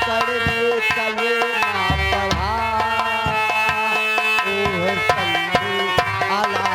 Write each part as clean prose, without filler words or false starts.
करने कले ना पढ़ा ओह सल्ले अला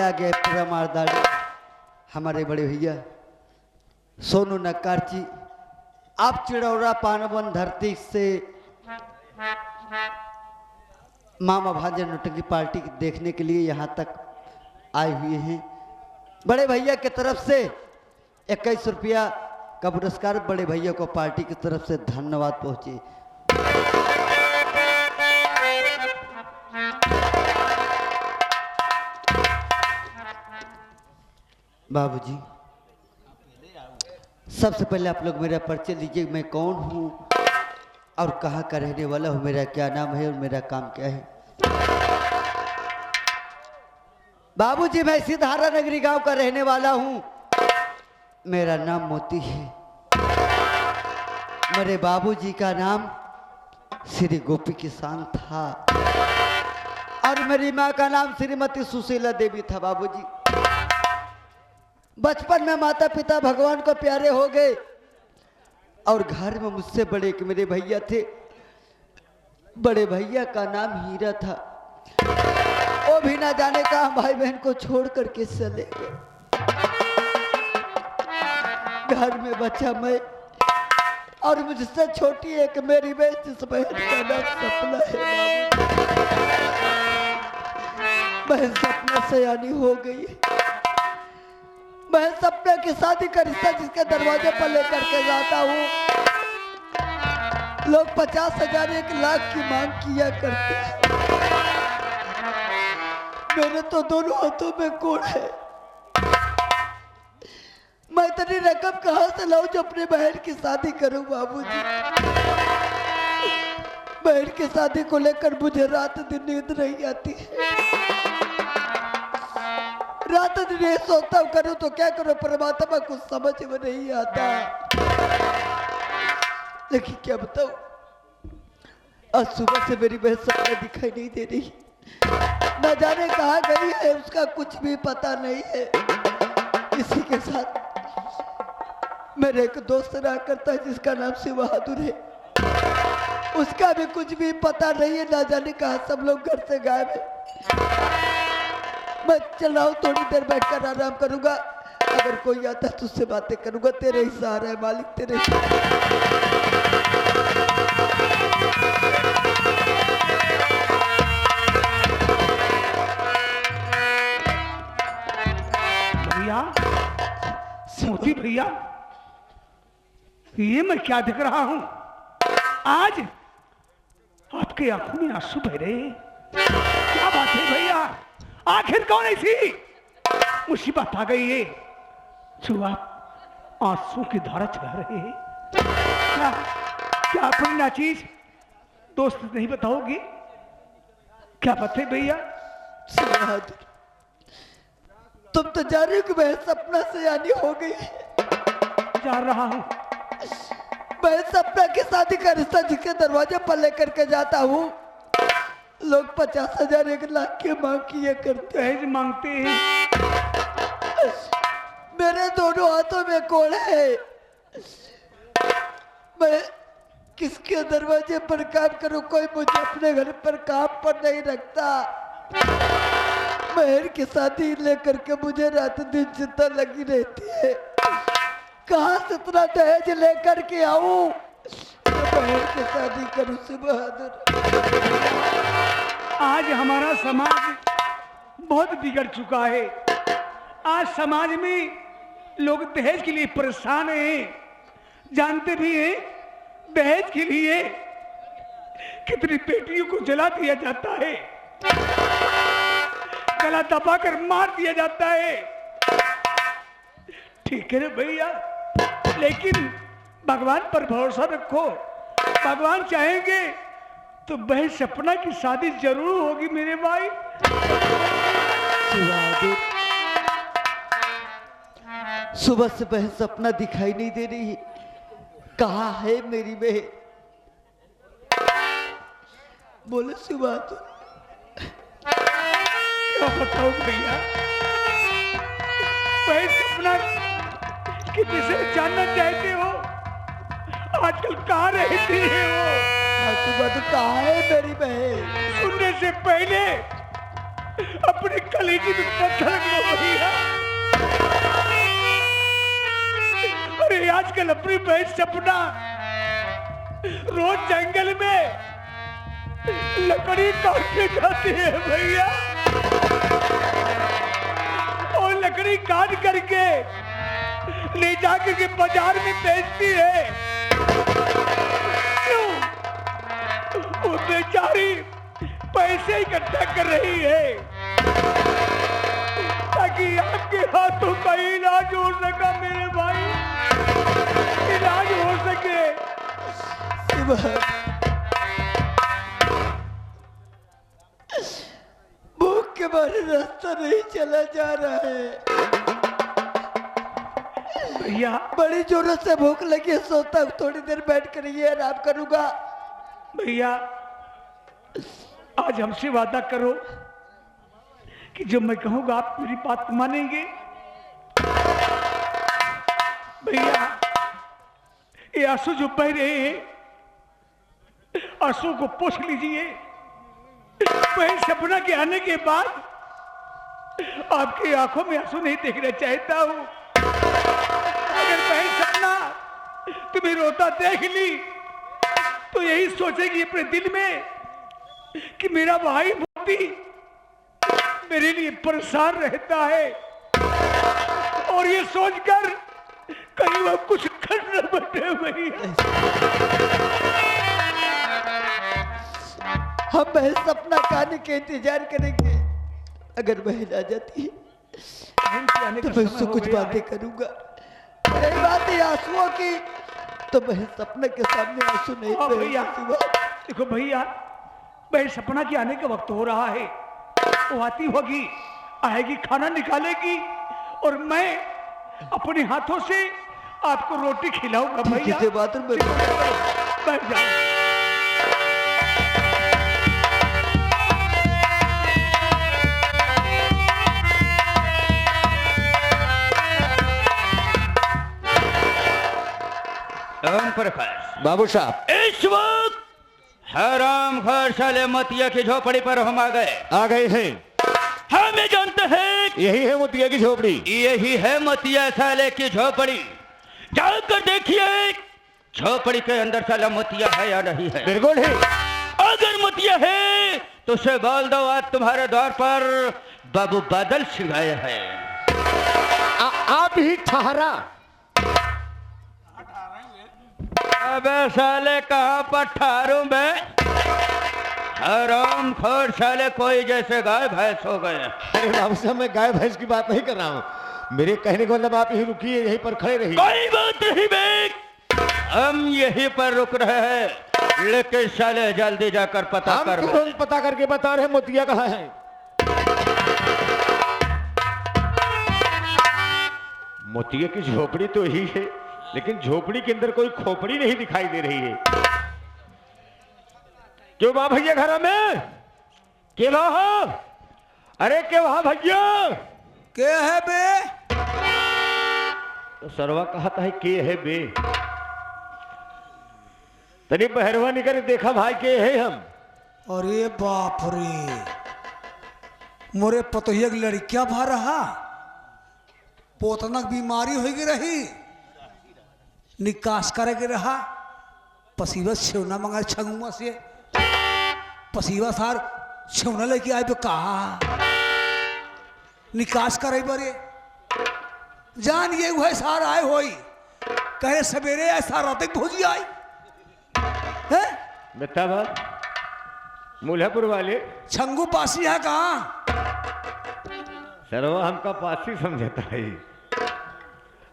आगे परमारदारी हमारे बड़े भैया सोनू नक्कार जी, आप चिड़ौरा पानवन धरती से मामा भांजा नौटंकी पार्टी देखने के लिए यहाँ तक आए हुए हैं। बड़े भैया की तरफ से 21 रुपया का पुरस्कार बड़े भैया को पार्टी की तरफ से धन्यवाद पहुँचे। बाबूजी, सबसे पहले आप लोग मेरा परिचय दीजिए, मैं कौन हूँ और कहाँ का रहने वाला हूँ, मेरा क्या नाम है और मेरा काम क्या है। बाबूजी, मैं सिधारा नगरी गांव का रहने वाला हूँ, मेरा नाम मोती है। मेरे बाबूजी का नाम श्री गोपी किसान था और मेरी माँ का नाम श्रीमती सुशीला देवी था। बाबूजी, बचपन में माता पिता भगवान को प्यारे हो गए और घर में मुझसे बड़े एक मेरे भैया थे। बड़े भैया का नाम हीरा था। वो भी ना जाने कहा भाई बहन को छोड़ करके चले गए। घर में बच्चा मैं और मुझसे छोटी एक मेरी बहन, जिस बहन का नाम सपना है। बहन सपना सयानी हो गई है। मैं सपने की शादी का रिश्ता जिसके दरवाजे पर लेकर के जाता हूँ, लोग 50,000 1 लाख की मांग किया करते हैं। मेरे तो दोनों हाथों में कोड़ है। मैं इतनी रकम कहाँ से लाऊं जो अपने बहन की शादी करूं। बाबूजी, बहन की शादी को लेकर मुझे रात दिन नींद नहीं आती है। रात दिन ये सोचता हूँ करूँ तो क्या करूँ, परमात्मा कुछ समझ में नहीं आता। लेकिन क्या बताऊँ, आज सुबह से मेरी बहन सपना दिखाई नहीं दे रही। न जाने कहाँ गई है, उसका कुछ भी पता नहीं है। इसी के साथ मेरे एक दोस्त रहा करता है जिसका नाम शिव बहादुर है, उसका भी कुछ भी पता नहीं है। न जाने कहाँ सब लोग घर से गायब है। मैं चल रहा हूँ, थोड़ी देर बैठकर आराम करूंगा। अगर कोई आता तो उससे बातें करूंगा। तेरे ही सहारा है मालिक, तेरे ही। भैया, मोती भैया, ये मैं क्या देख रहा हूँ? आज आपके आंखों में आंसू बह रहे। क्या बात है भैया? आखिर कौन ऐसी मुसीबत आ गई है जो आप आंसू की धारा चला रहे हैं? क्या अपनी नाचीज दोस्त नहीं बताओगे? क्या बात है भैया? तुम तो जान रहे हो कि मैं सपना से यानी हो गई। जा रहा हूं, मैं सपना की शादी का रिश्ता जिसके दरवाजे पर लेकर के जाता हूँ, लोग 50,000 1,00,000 की मांग किए करते हैं। दहेज मांगते हैं। मेरे दोनों हाथों में कोड़े हैं। मैं किसके दरवाजे पर काम करूं? कोई मुझे अपने घर पर काम पर नहीं रखता। महर की शादी लेकर के मुझे रात दिन चिंता लगी रहती है। कहाँ से इतना दहेज लेकर के आऊं? महर की शादी करूं से बहादुर। आज हमारा समाज बहुत बिगड़ चुका है। आज समाज में लोग दहेज के लिए परेशान हैं। जानते भी हैं दहेज के लिए कितनी बेटियों को जला दिया जाता है, गला दबाकर मार दिया जाता है। ठीक है ना भैया, लेकिन भगवान पर भरोसा रखो। भगवान चाहेंगे तो बहन सपना की शादी जरूर होगी मेरे भाई। सुबह से बहन सपना दिखाई नहीं दे रही। कहाँ है मेरी बहन? बोले सुबह तो क्या बताऊं भैया, बहन सपना कि जिसे जानना चाहते हो आजकल कहाँ रहती है वो? सुबह तो कहाँ है मेरी बहन? सुनने से पहले अपने कलेजी में पत्थर लो भैया। अरे आजकल अपनी बहन सपना रोज जंगल में लकड़ी काटने जाती है भैया, और लकड़ी काट करके ले जाकर के बाजार में बेचती है। क्यों? वो बेचारी पैसे इकट्ठा कर रही है ताकि आपके हाथों का इलाज हो सका मेरे भाई, इलाज हो सके। भूख के मारे रास्ता नहीं चला जा रहा है भैया। बड़ी जोरों से भूख लगी है। सोचता हूँ थोड़ी देर बैठ कर ये आराम करूंगा। भैया आज हमसे वादा करो कि जो मैं कहूंगा आप मेरी बात मानेंगे। भैया ये आंसू जो बह रहे हैं आंसू को पोंछ लीजिए। बहन सपना के आने के बाद आपकी आंखों में आंसू नहीं देखना चाहता हूं। अगर बहन सपना तुम्हें रोता देख ली तो यही सोचेगी अपने दिल में कि मेरा भाई मोती मेरे लिए परेशान रहता है, और ये सोचकर कहीं वो कुछ कर न बैठे भैया। हम बहन सपना खाने के इंतजार करेंगे। अगर बहन आ जाती है तो मैं उससे कुछ बातें करूंगा। रही बात है आंसुओं की, तो बहन सपना के सामने आंसू नहीं भैया। देखो भैया, बहन सपना के आने का वक्त हो रहा है। वो आती होगी, आएगी, खाना निकालेगी, और मैं अपने हाथों से आपको रोटी खिलाऊंगा भैया। बैठ जाओ। प्रकाश बाबू साहब, इस वक्त हराम खोर साले मतिया की झोपड़ी पर हम आ गए हैं। हमें जानते हैं यही है मोतिया की झोपड़ी। यही है मतिया साले की झोपड़ी। जाकर देखिए झोपड़ी के अंदर साला मोतिया है या नहीं है। बिल्कुल है। अगर मोतिया है तो उसे बोल दो आज तुम्हारे द्वार पर बाबू बादल सिंह आए हैं। आप ही ठहरा। अबे साले कहाँ पर ठहरू में? हराम खोर साले कोई जैसे गाय भैंस हो गए। अरे बाबू साहब, मैं गाय भैंस की बात नहीं कर रहा हूँ। मेरे कहने का मतलब आप यहीं रुकिए, यहीं पर खड़े रहिए। कोई बात नहीं बेग, हम यहीं पर रुक रहे हैं, लेकिन साले जल्दी जाकर पता करो। हम पता करके बता रहे हैं मोतिया कहाँ है। मोतिया की झोपड़ी तो यही है। लेकिन झोपड़ी के अंदर कोई खोपड़ी नहीं दिखाई दे रही है। क्यों वहां भैया घर में? के वहां? अरे के वहां भैया? के है बे? तो सरवा कहता है के है बे? तनी बहरवा निकल देखा भाई के है हम। अरे बाप रे, मोरे पतोहिया की लड़कियां भा रहा, पोतनक बीमारी होगी रही, निकास करे के रहा, पसीवा छेवना मंगा छंगुआ से, पसीवा सार छेवना लेके आए पे कहा निकास करे बरे जान ये हुए सार आए होई, कहे सवेरे ऐसा रात भोजी आई है। बेटा बात मुल्हापुर वाले छंगू पासी है कहाँ? सरवा हमका पासी समझता है।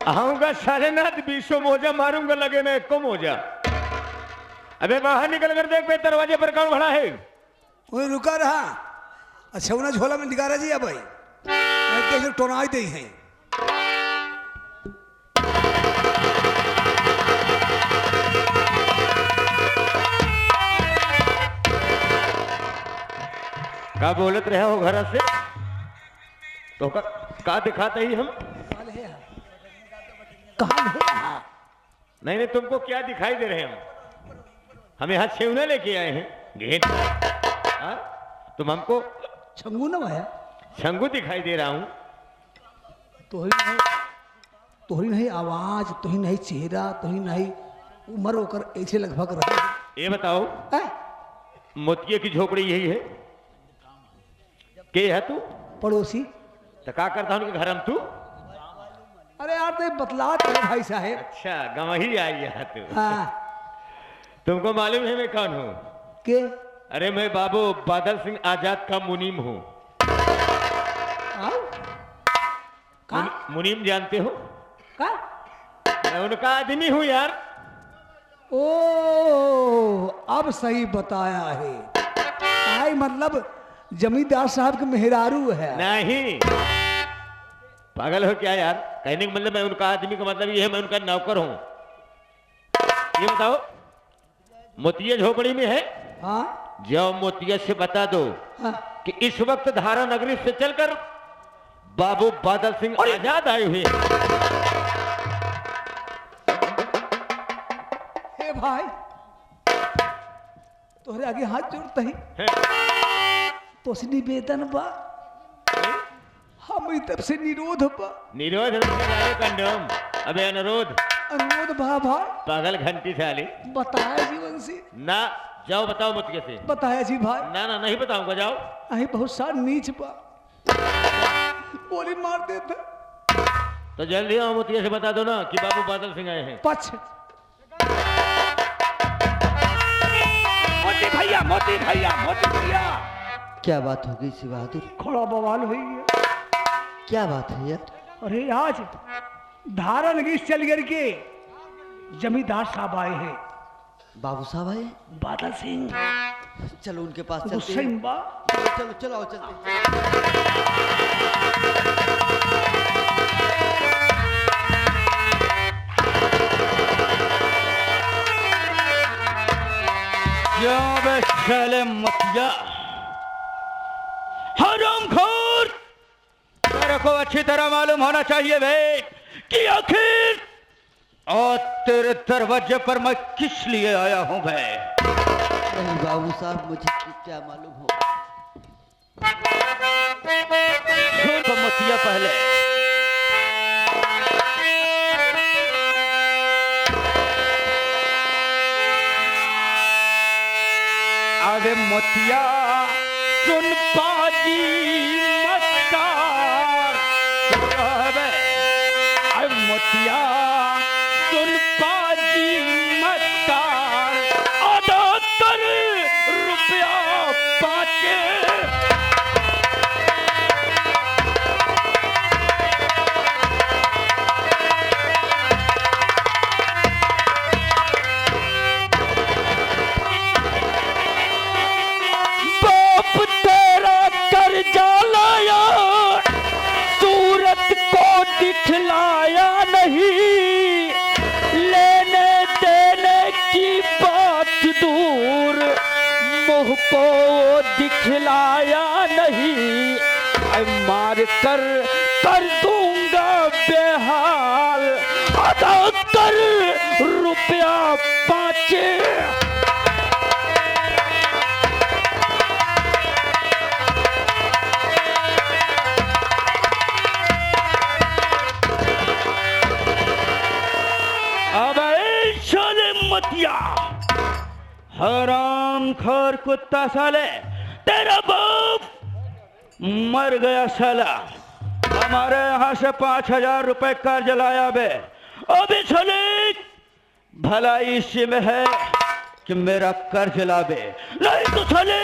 आऊंगा साढ़े नाथ 20 मोजा मारूंगा, लगे ना एको मोजा। अबे बाहर निकल कर देख बे, दरवाजे पर कौन खड़ा है? वही रुका रहा। अच्छा उन्हें झोला में निकाला जी अब भाई कैसे टोनाई दे है। का बोलत रहे हो घर से तो का दिखाते ही हम? नहीं नहीं, तुमको क्या दिखाई दे रहे हम? हम यहाँ छेवना लेके आए हैं घेट। तुम हमको छंगू ना भाया शंगू दिखाई दे रहा हूं। तोहरी नहीं आवाज, तोही नहीं चेहरा, तोही नहीं उम्र होकर ऐसे लगभग रहे। ये बताओ मोतिये की झोपड़ी यही है? के है तू? पड़ोसी। तो क्या करता हूँ घर हम तू? अरे यार तो बतला है भाई साहेब। अच्छा गवही आई है तू। हाँ। तुमको मालूम है मैं कौन हूँ? के? अरे मैं बाबू बादल सिंह आजाद का मुनीम हूँ। मुनीम जानते हो? का? मैं उनका आदमी हूँ यार। ओ अब सही बताया है। आई मतलब जमींदार साहब के मेहरारू है? नहीं पागल हो क्या यार? कहने का मतलब मैं उनका आदमी का मतलब ये है मैं उनका नौकर हूँ। ये बताओ मोतिया झोपड़ी में है? हाँ। जाओ मोतिया से बता दो हाँ। कि इस वक्त धारा नगरी से चलकर बाबू बादल सिंह आजाद आए हुए। हे भाई तोहरे आगे हाथ जोड़ता ही तो निवेदन बा, हम तरफ से निरोध बा। निरोध कंडोम? अबे अनुरोध अनुरोध बा भाई। पागल घंटी साले बताया जीवन से ना। जाओ बताओ मोतिया से। बताया जी भाई। ना ना नहीं बताऊंगा, जाओ। अही बहुत सार नीच बा, गोली मार देते। तो जल्दी आओ मोतिया से बता दो ना कि बाबू बादल सिंह आए हैं। पछ मोती भैया, मोती भैया, मोती भैया। क्या बात हो गई शिव बहादुर? खड़ा बवाल हुई है। क्या बात है यार? अरे आज धारा नगरी चल करके जमींदार साहब आए हैं। बाबू साहब आए? बादल सिंह चलो उनके पास चलते गुस्से हैं। में बा। चलो चलो आओ चलते हैं। चले मतिया हरामखोर, तेरे को अच्छी तरह मालूम होना चाहिए भाई कि आखिर और तेरे दरवाजे पर मैं किस लिए आया हूं भाई। नहीं बाबू साहब मुझे क्या मालूम हो। सुन तो मतिया पहले अरे मोतिया सुन पाजी मस्तार। अरे मोतिया सुन पाजी मस्तार, आधा कर रुपया पाके। सूरत को दिखलाया नहीं, को दिखलाया नहीं, मार कर दूंगा बेहाल, अदा कर रुपया 5। अब साले मतिया, हराम खोर कुत्ता साले, तेरा बाप मर गया साला, हमारे यहाँ से 5000 रुपए कर्ज लाया बे। अभी साले भलाई इसी में है कि मेरा कर्ज लावे, नहीं तो साले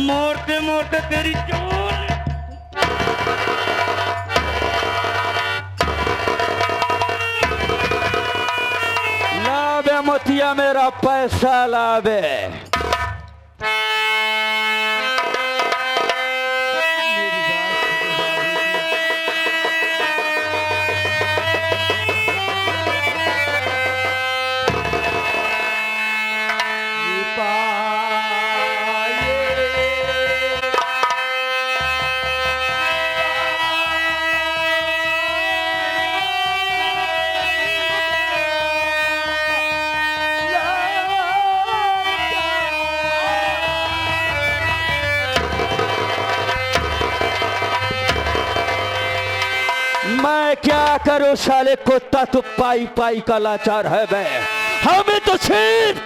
मोड़ते मोड़ते तेरी चोल। लावे मोतिया मेरा पैसा लावे। मैं क्या करूं साले कुत्ता, तू पाई पाई का लाचार है बे, हमें तो सिर्फ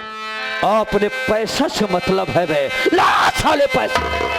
अपने पैसा से मतलब है बे। ला साले पैसा।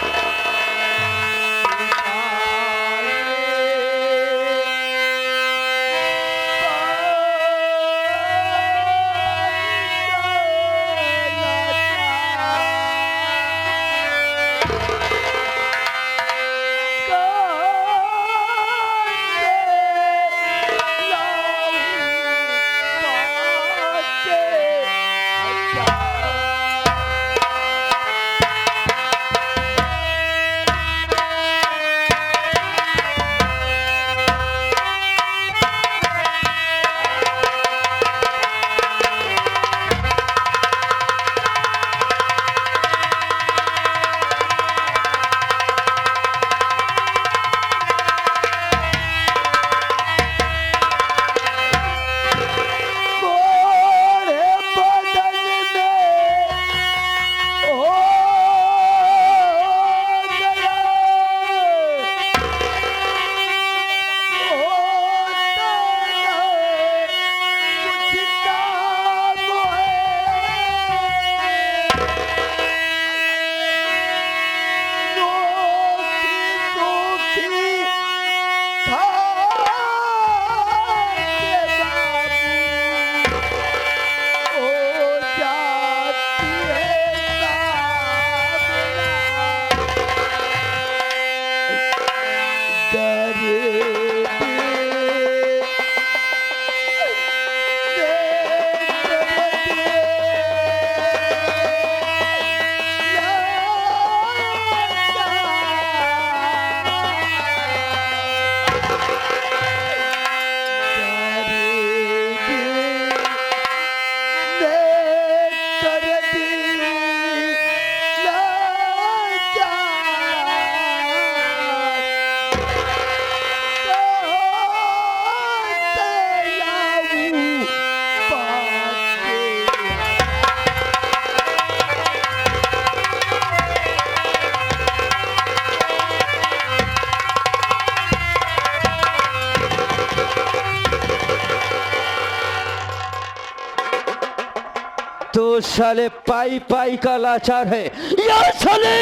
तो साले पाई पाई का लाचार है या साले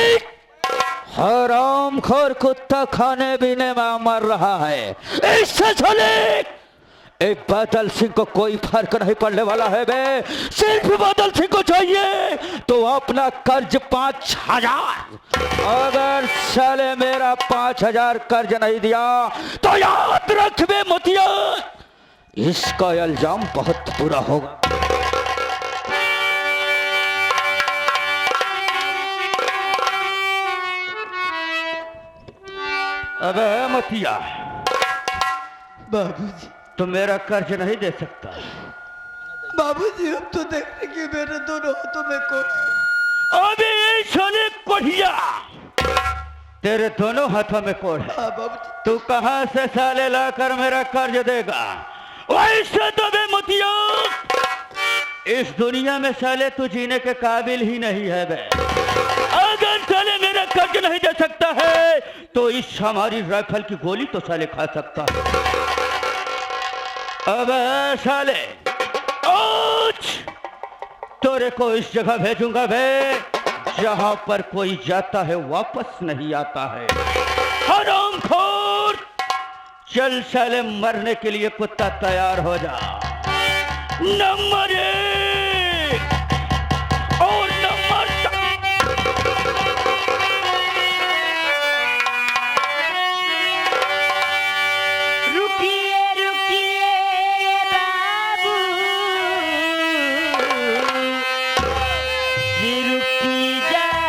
हराम खोर कुत्ता खाने पीने में मर रहा है। इससे साले एक बादल सिंह को कोई फर्क नहीं पड़ने वाला है बे। सिर्फ बादल सिंह को चाहिए तो अपना कर्ज 5000। अगर साले मेरा 5000 कर्ज नहीं दिया तो याद रख बे मोतिया, इसका इल्जाम बहुत बुरा होगा। अबे मोतिया, बाबूजी तो मेरा कर्ज नहीं दे सकता। बाबूजी अब तो देखने की मेरे दोनों हाथों में कौन। अभी ओए साले कोढ़िया, तेरे दोनों हाथों में कोढ़ है। हाँ बाबूजी। तू कहां से साले लाकर मेरा कर्ज देगा? वैसे तो बेमुतिया, इस दुनिया में साले तू जीने के काबिल ही नहीं है बे। अगर साले मेरा कर्ज नहीं दे सकता है तो इस हमारी राइफल की गोली तो साले खा सकता है। अब साले आज तोरे को इस जगह भेजूंगा बे जहां पर कोई जाता है वापस नहीं आता है। हरामखोर, चल साले मरने के लिए कुत्ता तैयार हो जा। नंबर 1 और नंबर 2। रुकिए रुकिए बाबू जी, रुकी जाइए।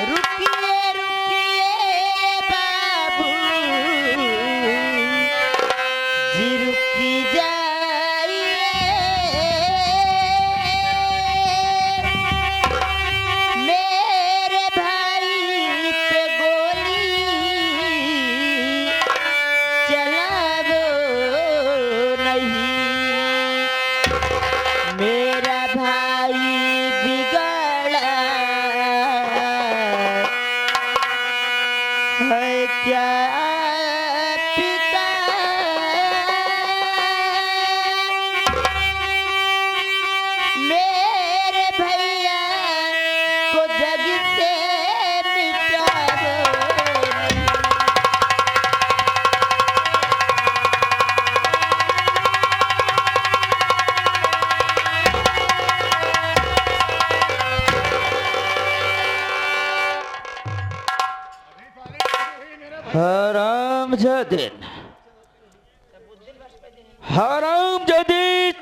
रुकिए रुकिए बाबू जी, रुकी जाइए। मेरे भाई पे गोली चलावो नहीं, मेरा भाई बिगड़ा है क्या पिता। मेरे भैया को जग से मिटाओ। हरामजादे, हरामजादी,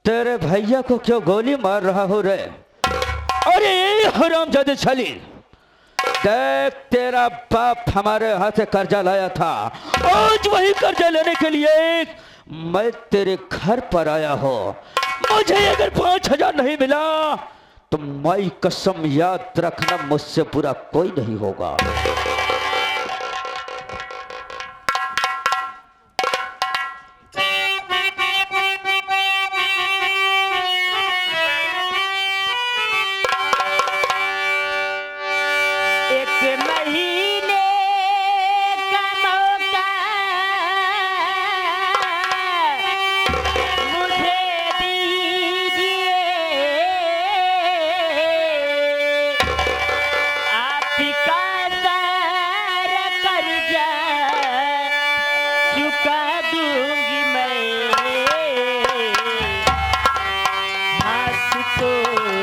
तेरे भैया को क्यों गोली मार रहा हो रे? अरे हरामजादे छली, देख तेरा बाप हमारे हाथ से कर्जा लाया था, आज वही कर्जा लेने के लिए मैं तेरे घर पर आया हूँ। मुझे अगर 5,000 नहीं मिला तो मैं कसम याद रखना मुझसे बुरा कोई नहीं होगा। एक महीने का मौका मुझे दीजिए, आपका सारा कर्जा चुका दूंगी मैं। हाथ को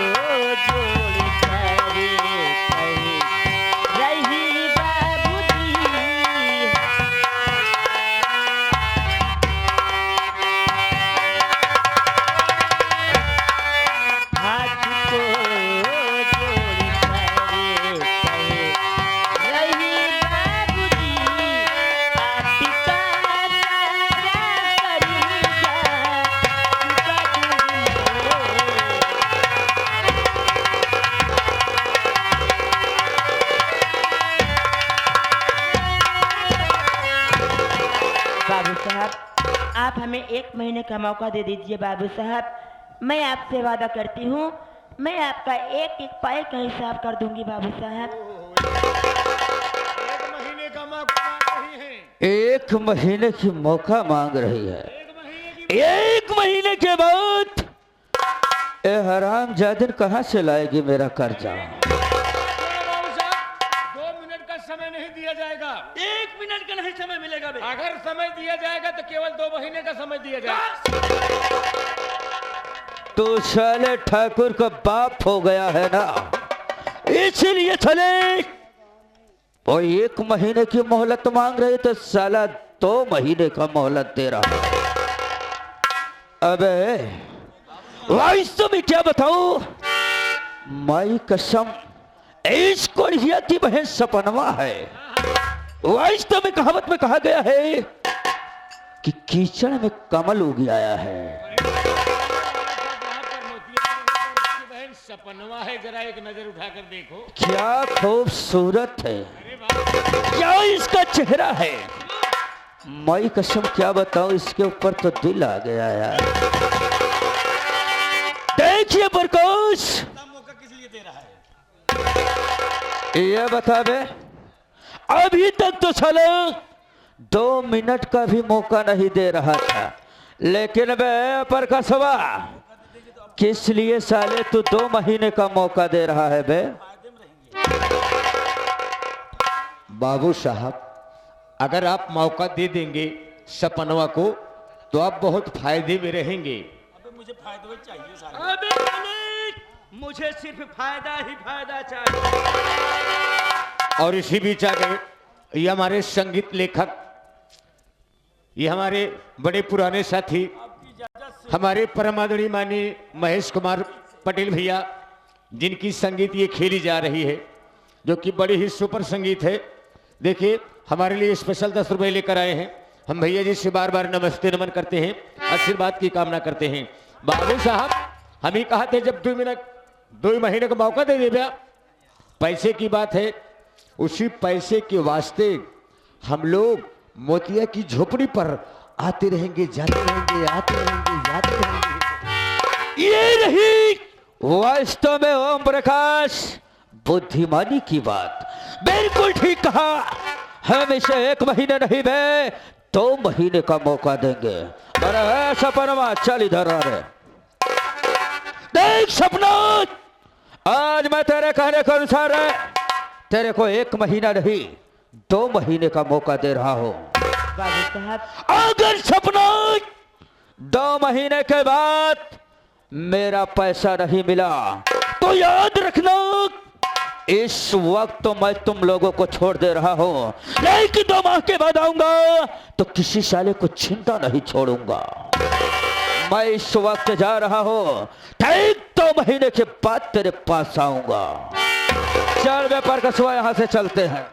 जोड़ कर रही बाबूजी, हाथ को जोड़ कर रही बाबूजी, आपका सारा कर्जा चुका दूंगी। बाबू साहब, आप हमें 1 महीने का मौका दे दीजिए बाबू साहब। मैं आपसे वादा करती हूँ, मैं आपका एक एक पाई का हिसाब कर दूंगी बाबू साहब। 1 महीने का मौका मांग रही हैं। 1 महीने की मौका मांग रही है। 1 महीने के बाद ए हरामजादन कहाँ से लाएगी मेरा कर्जा? बाबू साहब, 2 मिनट का समय नहीं दिया जाएगा। 1 मिनट का नहीं समय मिलेगा बे। अगर समय दिया जाएगा तो केवल 2 महीने का समय दिया जाएगा। तू साले ठाकुर का बाप हो गया है ना, इसलिए साले और 1 महीने की मोहलत मांग रहे तो साला 2 महीने का मोहलत दे रहा। अबे वाइस में क्या बताऊं, माई कसम इस कोढ़िया की बहन सपनवा है। वास्तव में कहावत में कहा गया है कि कीचड़ में कमल उग आया है। बहन सपनवा है, जरा एक नजर उठाकर देखो। क्या खूबसूरत है, क्या इसका चेहरा है। माई कसम क्या बताऊं, इसके ऊपर तो दिल आ गया यार। देखिए प्रकाश, मौका किस लिए दे रहा है? ये बता बे, अभी तक तो साला 2 मिनट का भी मौका नहीं दे रहा था, लेकिन बे प्रकाशवा किस लिए साले तू 2 महीने का मौका दे रहा है बे? बाबू साहब, अगर आप मौका दे देंगे सपनवा को तो आप बहुत फायदे में रहेंगे। अबे मुझे फायदे चाहिए सारे। अबे मालिक, मुझे सिर्फ फायदा ही फायदा चाहिए। और इसी बीच आ गए ये हमारे संगीत लेखक, ये हमारे बड़े पुराने साथी, हमारे परम आदरणीय माननीय महेश कुमार पटेल भैया, जिनकी संगीत ये खेली जा रही है, जो कि बड़ी ही सुपर संगीत है। देखिए हमारे लिए स्पेशल 10 रुपए लेकर आए हैं। हम भैया जी से बार बार नमस्ते नमन करते हैं, आशीर्वाद की कामना करते हैं। बाबू साहब, हम ही कहा थे जब 2 महीने का मौका दे दे भैया, पैसे की बात है, उसी पैसे के वास्ते हम लोग मोतिया की झोपड़ी पर आते रहेंगे, जाते रहेंगे, आते रहेंगे, जाते रहेंगे। ये रही वास्तव में ओम प्रकाश बुद्धिमानी की बात। बिल्कुल ठीक कहा, हम इसे 1 महीने नहीं बे 2 महीने का मौका देंगे। अरे ऐसा परमा, चल इधर आ रे। देख सपना, आज मैं तेरे कहने के अनुसार है, तेरे को 1 महीना नहीं 2 महीने का मौका दे रहा हूं। बाबू साहब, अगर सपना 2 महीने के बाद मेरा पैसा नहीं मिला तो याद रखना, इस वक्त तो मैं तुम लोगों को छोड़ दे रहा हूं, लेकिन 2 माह के बाद आऊंगा तो किसी साले को चिंता नहीं छोड़ूंगा। मैं इस वक्त जा रहा हूं, ठीक 2 महीने के बाद तेरे पास आऊंगा। चल व्यापार का सुबह यहां से चलते हैं।